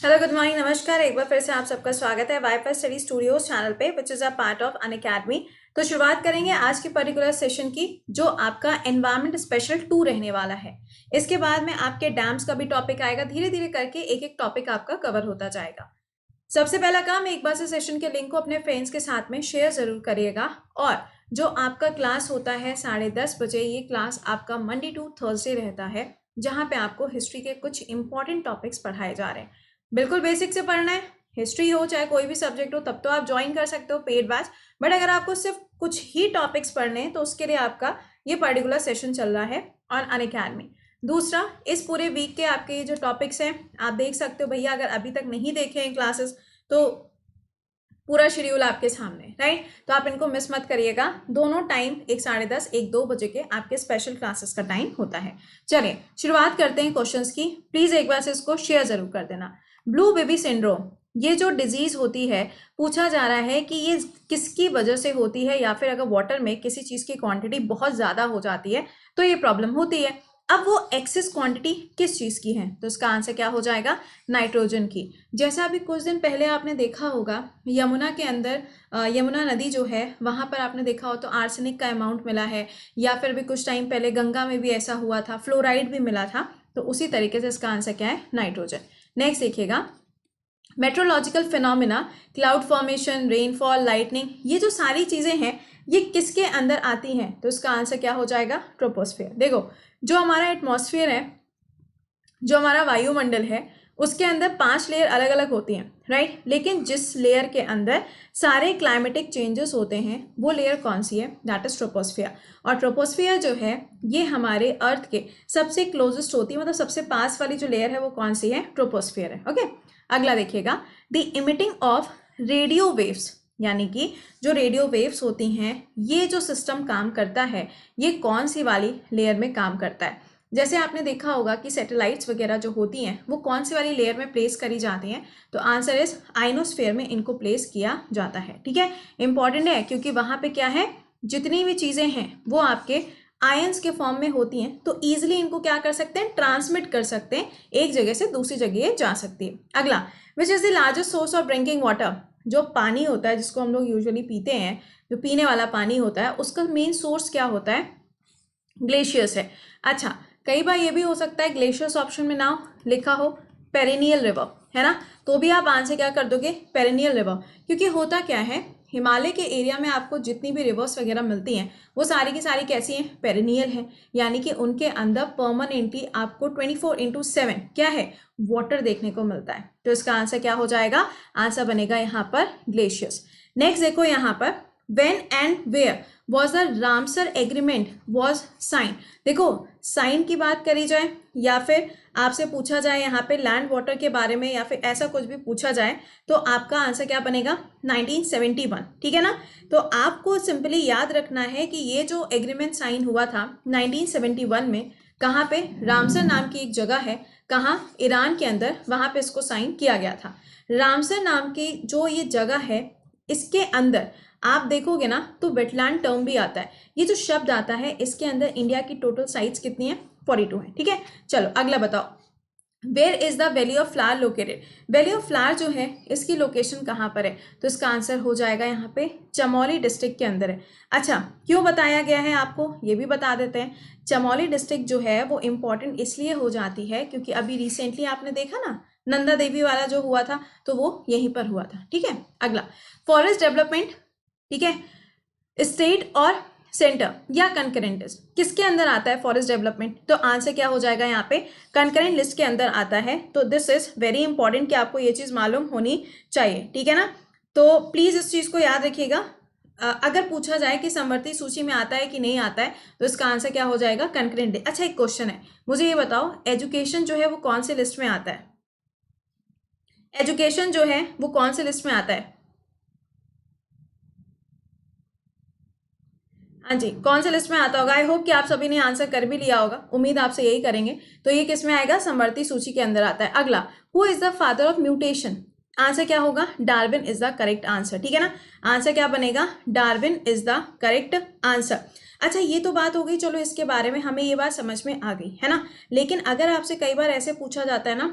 Hello, good morning, नमस्कार। एक बार फिर से आप सबका स्वागत है वाईफाई स्टडी स्टूडियोज चैनल पे, which is a part of Unacademy. तो शुरुआत करेंगे आज के पर्टिकुलर सेशन की, जो आपका एनवायरमेंट स्पेशल 2 रहने वाला है। इसके बाद में आपके डैम्स का भी टॉपिक आएगा। धीरे धीरे करके एक एक टॉपिक आपका कवर होता जाएगा। सबसे पहला काम, एक बार से सेशन के लिंक को अपने फ्रेंड्स के साथ में शेयर जरूर करिएगा। और जो आपका क्लास होता है 10:30 बजे, ये क्लास आपका मंडे टू थर्सडे रहता है, जहाँ पे आपको हिस्ट्री के कुछ इंपॉर्टेंट टॉपिक्स पढ़ाए जा रहे हैं। बिल्कुल बेसिक से पढ़ना है। हिस्ट्री हो चाहे कोई भी सब्जेक्ट हो, तब तो आप ज्वाइन कर सकते हो पेड बैच। बट अगर आपको सिर्फ कुछ ही टॉपिक्स पढ़ने हैं तो उसके लिए आपका ये पर्टिकुलर सेशन चल रहा है ऑन अनअकैडमी। दूसरा, इस पूरे वीक के आपके ये जो टॉपिक्स हैं आप देख सकते हो भैया। अगर अभी तक नहीं देखे हैं क्लासेस तो पूरा शेड्यूल आपके सामने, राइट। तो आप इनको मिस मत करिएगा। दोनों टाइम 1 10:30 1 2 बजे के आपके स्पेशल क्लासेस का टाइम होता है। चलिए शुरुआत करते हैं क्वेश्चंस की। प्लीज एक बार से इसको शेयर जरूर कर देना। ब्लू बेबी सिंड्रोम, ये जो डिजीज होती है, पूछा जा रहा है कि ये किसकी वजह से होती है, या फिर अगर वाटर में किसी चीज की क्वांटिटी बहुत ज्यादा हो जाती है तो ये प्रॉब्लम होती है। अब वो एक्सेस क्वांटिटी किस चीज की है, तो इसका आंसर क्या हो जाएगा? नाइट्रोजन की। जैसा अभी कुछ दिन पहले आपने देखा होगा यमुना के अंदर, यमुना नदी जो है वहां पर आपने देखा हो तो आर्सेनिक का अमाउंट मिला है, या फिर भी कुछ टाइम पहले गंगा में भी ऐसा हुआ था, फ्लोराइड भी मिला था। तो उसी तरीके से इसका आंसर क्या है? नाइट्रोजन। नेक्स्ट देखिएगा, meteorological phenomena, cloud formation, rainfall, lightning, ये जो सारी चीजें हैं ये किसके अंदर आती हैं, तो इसका आंसर क्या हो जाएगा? ट्रोपोस्फियर। देखो, जो हमारा एटमॉस्फेयर है, जो हमारा वायुमंडल है, उसके अंदर 5 लेयर अलग अलग होती हैं, राइट। लेकिन जिस लेयर के अंदर सारे क्लाइमेटिक चेंजेस होते हैं वो लेयर कौन सी है? That is troposphere. और ट्रोपोस्फियर जो है ये हमारे अर्थ के सबसे क्लोजेस्ट होती है, मतलब सबसे पास वाली जो लेयर है वो कौन सी है? ट्रोपोस्फियर है। ओके, अगला देखिएगा, the emitting of radio waves, यानी कि जो रेडियो वेव्स होती हैं, ये जो सिस्टम काम करता है ये कौन सी वाली लेयर में काम करता है? जैसे आपने देखा होगा कि सैटेलाइट्स वगैरह जो होती हैं वो कौन सी वाली लेयर में प्लेस करी जाती हैं, तो आंसर इज आइनोस्फेयर में इनको प्लेस किया जाता है। ठीक है, इंपॉर्टेंट है क्योंकि वहां पे क्या है, जितनी भी चीजें हैं वो आपके आयंस के फॉर्म में होती हैं, तो ईजिली इनको क्या कर सकते हैं? ट्रांसमिट कर सकते हैं, एक जगह से दूसरी जगह जा सकती है। अगला, which is the largest source of drinking water, जो पानी होता है जिसको हम लोग यूजुअली पीते हैं, जो पीने वाला पानी होता है, उसका मेन सोर्स क्या होता है? ग्लेशियर्स है। अच्छा, कई बार ये भी हो सकता है ग्लेशियर्स ऑप्शन में ना लिखा हो, पेरिनियल रिवर है ना, तो भी आप आंसर क्या कर दोगे? Perennial river. क्योंकि होता क्या है, हिमालय के एरिया में आपको जितनी भी रिवर्स वगैरह मिलती हैं वो सारी की सारी कैसी हैं? पेरिनियल है, यानी कि उनके अंदर परमानेंटली आपको 24/7 क्या है? वाटर देखने को मिलता है। तो इसका आंसर क्या हो जाएगा? आंसर बनेगा यहाँ पर ग्लेशियर्स। नेक्स्ट देखो यहाँ पर, when and where was the Ramsar agreement was sign. देखो, साइन की बात करी जाए या फिर आपसे पूछा जाए यहाँ पे लैंड वाटर के बारे में, या फिर ऐसा कुछ भी पूछा जाए, तो आपका आंसर क्या बनेगा? 1971। ठीक है ना। तो आपको सिंपली याद रखना है कि ये जो एग्रीमेंट साइन हुआ था 1971 में, कहाँ पे? रामसर नाम की एक जगह है, कहाँ? ईरान के अंदर, वहां पे इसको साइन किया गया था। रामसर नाम की जो ये जगह है, इसके अंदर आप देखोगे ना तो वेटलैंड टर्म भी आता है। ये जो शब्द आता है इसके अंदर इंडिया की टोटल साइट्स कितनी है? 42 है। ठीक है, चलो अगला बताओ, where is the valley of flower located. Valley of flower जो है इसकी लोकेशन कहाँ पर है? तो इसका आंसर हो जाएगा यहाँ पे चमोली डिस्ट्रिक्ट के अंदर है। अच्छा, क्यों बताया गया है आपको ये भी बता देते हैं। चमोली डिस्ट्रिक्ट जो है वो इंपॉर्टेंट इसलिए हो जाती है क्योंकि अभी रिसेंटली आपने देखा ना नंदा देवी वाला जो हुआ था, तो वो यहीं पर हुआ था। ठीक है, अगला, फॉरेस्ट डेवलपमेंट, ठीक है, स्टेट और सेंटर या कंकरेंट किसके अंदर आता है फॉरेस्ट डेवलपमेंट? तो आंसर क्या हो जाएगा यहाँ पे? कंकरेंट लिस्ट के अंदर आता है। तो दिस इज वेरी इंपॉर्टेंट कि आपको ये चीज मालूम होनी चाहिए। ठीक है ना, तो प्लीज इस चीज को याद रखिएगा। अगर पूछा जाए कि समवर्ती सूची में आता है कि नहीं आता है, तो इसका आंसर क्या हो जाएगा? कंकरेंट। अच्छा, एक क्वेश्चन है, मुझे ये बताओ, एजुकेशन जो है वो कौन से लिस्ट में आता है? एजुकेशन जो है वो कौन से लिस्ट में आता है? हाँ जी, कौन से लिस्ट में आता होगा? आई होप कि आप सभी ने आंसर कर भी लिया होगा, उम्मीद आपसे यही करेंगे। तो ये किस में आएगा? समवर्ती सूची के अंदर आता है। अगला, who is the father of mutation? Answer क्या होगा? Darwin is the correct answer. ठीक है ना, आंसर क्या बनेगा? Darwin is the correct answer. अच्छा, ये तो बात हो गई, चलो इसके बारे में हमें ये बात समझ में आ गई है ना। लेकिन अगर आपसे कई बार ऐसे पूछा जाता है ना,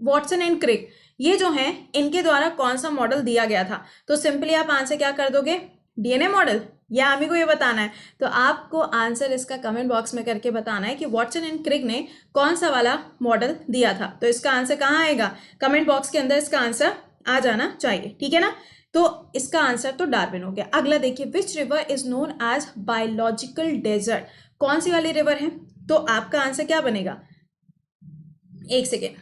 वॉटसन एंड क्रिक, ये जो है इनके द्वारा कौन सा मॉडल दिया गया था? तो सिंपली आप आंसर क्या कर दोगे? डीएनए मॉडल, या हमें को ये बताना है? तो आपको आंसर इसका कमेंट बॉक्स में करके बताना है कि वॉटसन एंड क्रिक ने कौन सा वाला मॉडल दिया था। तो इसका आंसर कहाँ आएगा? कमेंट बॉक्स के अंदर इसका आंसर आ जाना चाहिए, ठीक है ना? तो इसका आंसर तो डार्विन हो गया। अगला देखिए, which river is known as biological desert, कौन सी वाली रिवर है? तो आपका आंसर क्या बनेगा? एक second,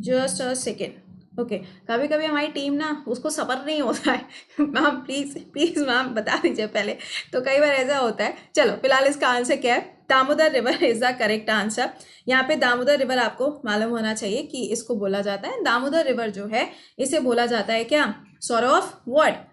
just a second. Okay, कभी कभी हमारी टीम ना उसको सब्र नहीं होता है मैम प्लीज प्लीज मैम बता दीजिए पहले, तो कई बार ऐसा होता है। चलो फिलहाल इसका आंसर क्या है? Damodar river is the correct answer. यहाँ पे दामोदर रिवर आपको मालूम होना चाहिए कि इसको बोला जाता है, दामोदर रिवर जो है इसे बोला जाता है क्या? सौरव व्हाट?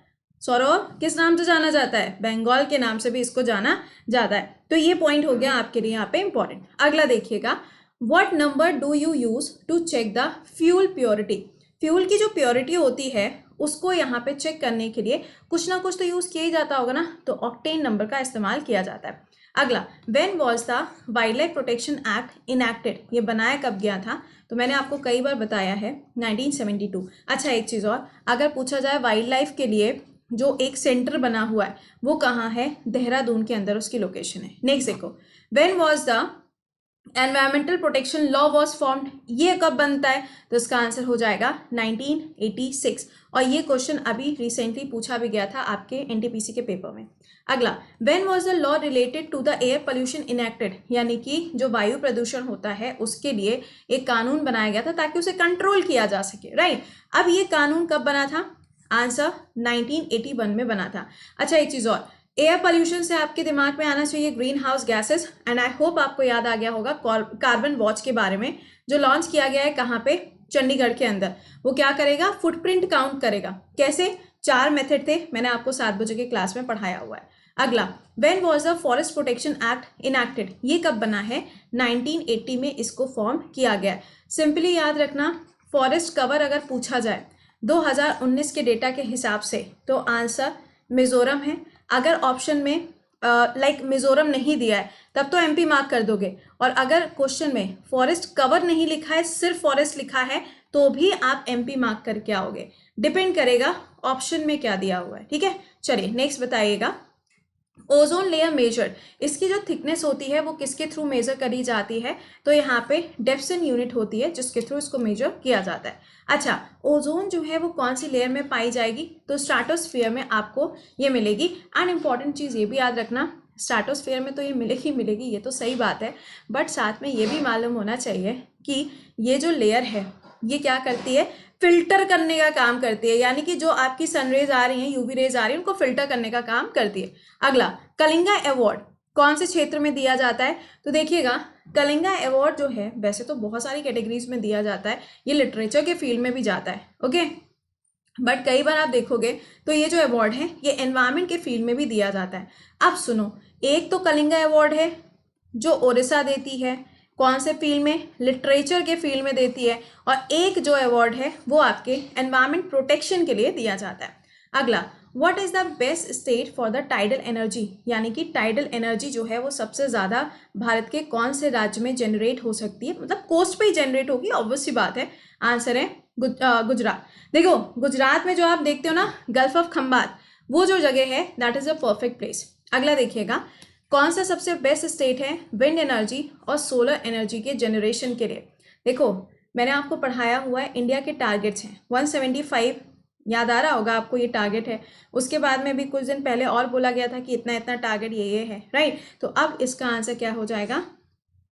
सौरव किस नाम से जाना जाता है? बंगाल के नाम से भी इसको जाना जाता है। तो ये पॉइंट हो गया आपके लिए यहाँ पे इंपॉर्टेंट। अगला देखिएगा, what number do you use to check the fuel purity? Fuel की जो प्योरिटी होती है उसको यहाँ पे चेक करने के लिए कुछ ना कुछ तो यूज किया ही जाता होगा ना, तो ऑक्टेन नंबर का इस्तेमाल किया जाता है। अगला, when was the wild life protection act enacted, ये बनाया कब गया था? तो मैंने आपको कई बार बताया है 1972। अच्छा एक चीज़ और, अगर पूछा जाए वाइल्ड लाइफ के लिए जो एक सेंटर बना हुआ है वो कहाँ है? देहरादून के अंदर उसकी लोकेशन है। नेक्स्ट देखो, when was the environmental protection law was formed, ये कब बनता है? तो इसका आंसर हो जाएगा 1986। और ये क्वेश्चन अभी रिसेंटली पूछा भी गया था आपके एनटीपीसी के पेपर में। अगला, when was the law related to the air pollution enacted, यानी कि जो वायु प्रदूषण होता है उसके लिए एक कानून बनाया गया था ताकि उसे कंट्रोल किया जा सके, राइट? अब ये कानून कब बना था? आंसर 1981 में बना था। अच्छा एक चीज़ और, एयर पोल्यूशन से आपके दिमाग में आना चाहिए green house gases, and I hope आपको याद आ गया होगा कार्बन वॉच के बारे में जो लॉन्च किया गया है कहाँ पे? चंडीगढ़ के अंदर। वो क्या करेगा? फुटप्रिंट काउंट करेगा। कैसे? 4 मेथड थे, मैंने आपको 7 बजे के क्लास में पढ़ाया हुआ है। अगला, when was the forest protection act enacted, ये कब बना है? 1980 में इसको फॉर्म किया गया। सिंपली याद रखना, फॉरेस्ट कवर अगर पूछा जाए 2019 के डेटा के हिसाब से तो आंसर मिजोरम है। अगर ऑप्शन में मिजोरम नहीं दिया है तब तो एमपी मार्क कर दोगे, और अगर क्वेश्चन में फॉरेस्ट कवर नहीं लिखा है, सिर्फ फॉरेस्ट लिखा है, तो भी आप एमपी मार्क करके आओगे। डिपेंड करेगा ऑप्शन में क्या दिया हुआ है, ठीक है? चलिए नेक्स्ट बताइएगा, ओजोन लेयर मेजर, इसकी जो थिकनेस होती है वो किसके थ्रू मेजर करी जाती है? तो यहाँ पे डेप्सन यूनिट होती है जिसके थ्रू इसको मेजर किया जाता है। अच्छा, ओजोन जो है वो कौन सी लेयर में पाई जाएगी? तो स्ट्रेटोस्फीयर में आपको ये मिलेगी। एंड इंपॉर्टेंट चीज़ ये भी याद रखना, स्ट्रेटोस्फीयर में तो ये मिलेगी मिलेगी, ये तो सही बात है, बट साथ में ये भी मालूम होना चाहिए कि ये जो लेयर है ये क्या करती है? फिल्टर करने का काम करती है, यानी कि जो आपकी सनरेज आ रही हैं, यूवी रेज आ रही हैं, उनको फिल्टर करने का काम करती है। अगला, कलिंगा अवार्ड कौन से क्षेत्र में दिया जाता है? तो देखिएगा, कलिंगा अवार्ड जो है वैसे तो बहुत सारी कैटेगरीज में दिया जाता है, ये लिटरेचर के फील्ड में भी जाता है, ओके, बट कई बार आप देखोगे तो ये जो अवार्ड है ये एनवायरमेंट के फील्ड में भी दिया जाता है। अब सुनो, एक तो कलिंगा अवार्ड है जो ओडिशा देती है, कौन से फील्ड में? लिटरेचर के फील्ड में देती है, और एक जो अवार्ड है वो आपके एनवायरमेंट प्रोटेक्शन के लिए दिया जाता है। अगला, what is the best state for the tidal energy, यानी कि टाइडल एनर्जी जो है वो सबसे ज़्यादा भारत के कौन से राज्य में जनरेट हो सकती है? मतलब कोस्ट पे ही जनरेट होगी, ऑब्वियस सी बात है। आंसर है गुजरात। देखो गुजरात में जो आप देखते हो ना गल्फ ऑफ खंबात, वो जो जगह है that is a perfect place. अगला देखिएगा, कौन सा सबसे बेस्ट स्टेट है विंड एनर्जी और सोलर एनर्जी के जनरेशन के लिए? देखो मैंने आपको पढ़ाया हुआ है, इंडिया के टारगेट्स हैं 175, याद आ रहा होगा आपको, ये टारगेट है। उसके बाद में भी कुछ दिन पहले और बोला गया था कि इतना इतना टारगेट ये है, राइट? तो अब इसका आंसर क्या हो जाएगा?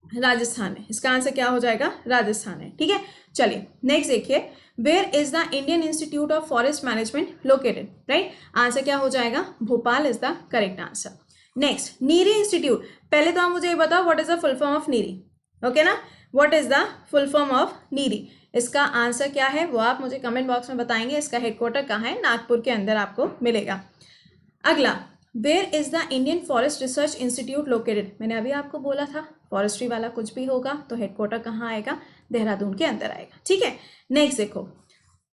राजस्थान है। इसका आंसर क्या हो जाएगा? राजस्थान है, ठीक है? चलिए नेक्स्ट देखिए, where is the Indian Institute of Forest Management located, right? Answer क्या हो जाएगा? Bhopal is the correct answer. Next, NEERI institute, पहले तो आप मुझे ये बताओ what is the full form of NEERI, okay ना? What is the full form of NEERI? इसका आंसर क्या है वो आप मुझे कमेंट बॉक्स में बताएंगे। इसका हेडक्वार्टर कहाँ है? नागपुर के अंदर आपको मिलेगा। अगला, where is the Indian forest research institute located? मैंने अभी आपको बोला था फॉरेस्ट्री वाला कुछ भी होगा तो हेडक्वार्टर कहाँ आएगा? देहरादून के अंदर आएगा, ठीक है? नेक्स्ट देखो,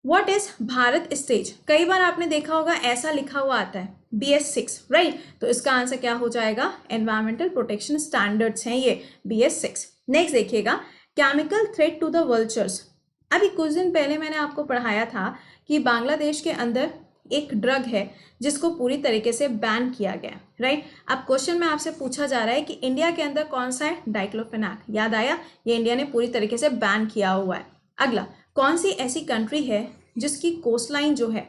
व्हाट इज भारत स्टेज? कई बार आपने देखा होगा ऐसा लिखा हुआ आता है BS6, राइट? तो इसका आंसर क्या हो जाएगा? एनवायरमेंटल प्रोटेक्शन स्टैंडर्ड्स हैं ये BS6। नेक्स्ट देखिएगा, chemical threat to the vultures, अभी कुछ दिन पहले मैंने आपको पढ़ाया था कि बांग्लादेश के अंदर एक ड्रग है जिसको पूरी तरीके से बैन किया गया, राइट। अब क्वेश्चन में आपसे पूछा जा रहा है कि इंडिया के अंदर कौन सा है, डाइक्लोफेनाक। याद आया, ये इंडिया ने पूरी तरीके से बैन किया हुआ है। अगला, कौन सी ऐसी कंट्री है जिसकी कोस्टलाइन जो है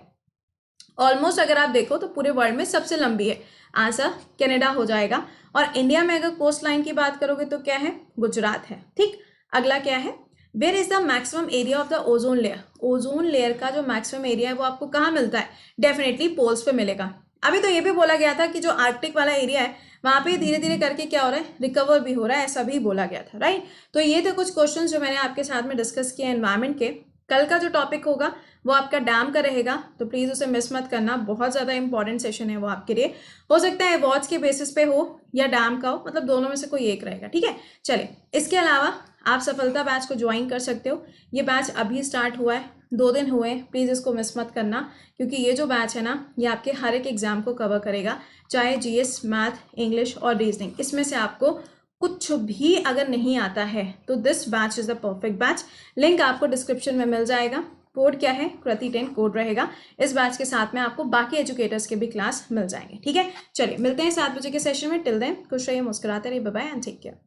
ऑलमोस्ट अगर आप देखो तो पूरे वर्ल्ड में सबसे लंबी है। आंसर कनाडा हो जाएगा। और इंडिया में अगर कोस्ट लाइन की बात करोगे तो क्या है, गुजरात है। ठीक, अगला क्या है, where is the maximum area of the ozone layer. Ozone layer का जो मैक्सिमम एरिया है वो आपको कहाँ मिलता है, डेफिनेटली पोल्स पे मिलेगा। अभी तो ये भी बोला गया था कि जो आर्कटिक वाला एरिया है वहां पे धीरे धीरे करके क्या हो रहा है, रिकवर भी हो रहा है, ऐसा भी बोला गया था, राइट। तो ये थे कुछ क्वेश्चन जो मैंने आपके साथ में डिस्कस किया एनवायरमेंट के। कल का जो टॉपिक होगा वो आपका डैम का रहेगा, तो प्लीज़ उसे मिस मत करना, बहुत ज़्यादा इंपॉर्टेंट सेशन है वो आपके लिए। हो सकता है अवार्ड्स के बेसिस पे हो या डैम का हो, मतलब दोनों में से कोई एक रहेगा, ठीक है। चलिए, इसके अलावा आप सफलता बैच को ज्वाइन कर सकते हो। ये बैच अभी स्टार्ट हुआ है, 2 दिन हुए, प्लीज़ इसको मिस मत करना, क्योंकि ये जो बैच है ना ये आपके हर एक एग्जाम को कवर करेगा, चाहे जीएस, मैथ, इंग्लिश और रीजनिंग, इसमें से आपको कुछ भी अगर नहीं आता है तो this batch is the perfect batch. Link आपको डिस्क्रिप्शन में मिल जाएगा। कोड क्या है, कृति 10 कोड रहेगा। इस बैच के साथ में आपको बाकी एजुकेटर्स के भी क्लास मिल जाएंगे, ठीक है। चलिए, मिलते हैं 7 बजे के सेशन में। टिल देन खुश रहिए, मुस्कुराते रहिए, bye bye and take care.